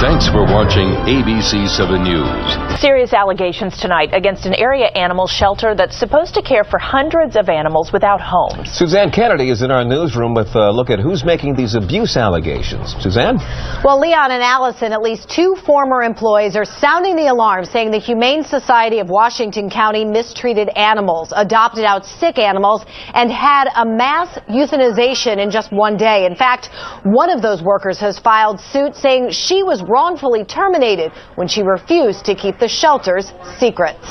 Thanks for watching ABC 7 News. Serious allegations tonight against an area animal shelter that's supposed to care for hundreds of animals without homes. Suzanne Kennedy is in our newsroom with a look at who's making these abuse allegations. Suzanne? Well, Leon and Allison, at least 2 former employees are sounding the alarm, saying the Humane Society of Washington County mistreated animals, adopted out sick animals, and had a mass euthanization in just one day. In fact, one of those workers has filed suit saying she was wrongfully terminated when she refused to keep the shelter's secrets.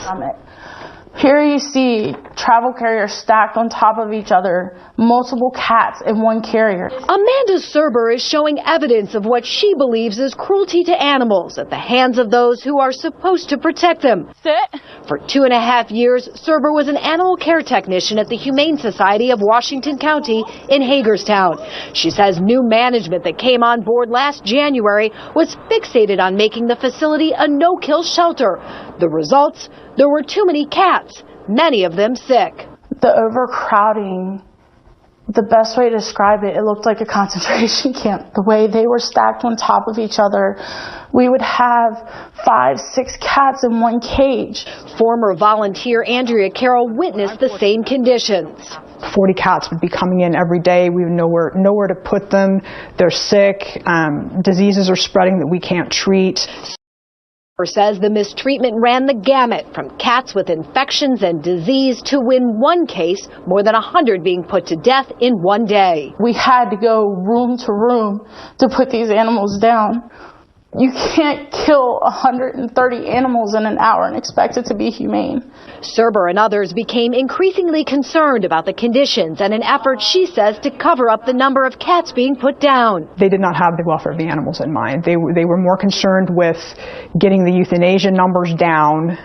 Here you see travel carriers stacked on top of each other, multiple cats in one carrier. Amanda Serber is showing evidence of what she believes is cruelty to animals at the hands of those who are supposed to protect them. Sit. For 2.5 years, Serber was an animal care technician at the Humane Society of Washington County in Hagerstown. She says new management that came on board last January was fixated on making the facility a no-kill shelter. The results? There were too many cats, many of them sick. The overcrowding, the best way to describe it, it looked like a concentration camp. The way they were stacked on top of each other, we would have 5, 6 cats in one cage. Former volunteer Andrea Carroll witnessed the same conditions. 40 cats would be coming in every day. We would nowhere to put them. They're sick. Diseases are spreading that we can't treat. Says the mistreatment ran the gamut from cats with infections and disease to, in one case, more than 100 being put to death in one day. We had to go room to room to put these animals down. You can't kill 130 animals in an hour and expect it to be humane. Serber and others became increasingly concerned about the conditions and an effort, she says, to cover up the number of cats being put down. They did not have the welfare of the animals in mind. They were more concerned with getting the euthanasia numbers down,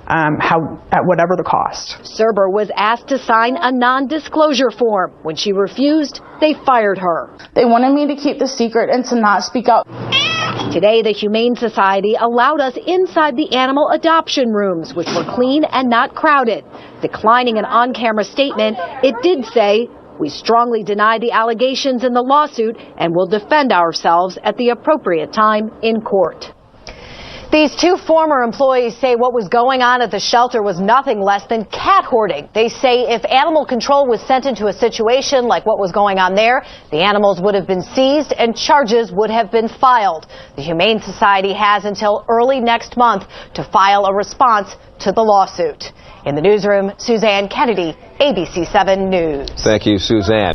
at whatever the cost. Serber was asked to sign a non-disclosure form. When she refused, they fired her. They wanted me to keep the secret and to not speak up. Today, the Humane Society allowed us inside the animal adoption rooms, which were clean and not crowded. Declining an on-camera statement, it did say, "We strongly deny the allegations in the lawsuit and will defend ourselves at the appropriate time in court." These 2 former employees say what was going on at the shelter was nothing less than cat hoarding. They say if animal control was sent into a situation like what was going on there, the animals would have been seized and charges would have been filed. The Humane Society has until early next month to file a response to the lawsuit. In the newsroom, Suzanne Kennedy, ABC 7 News. Thank you, Suzanne.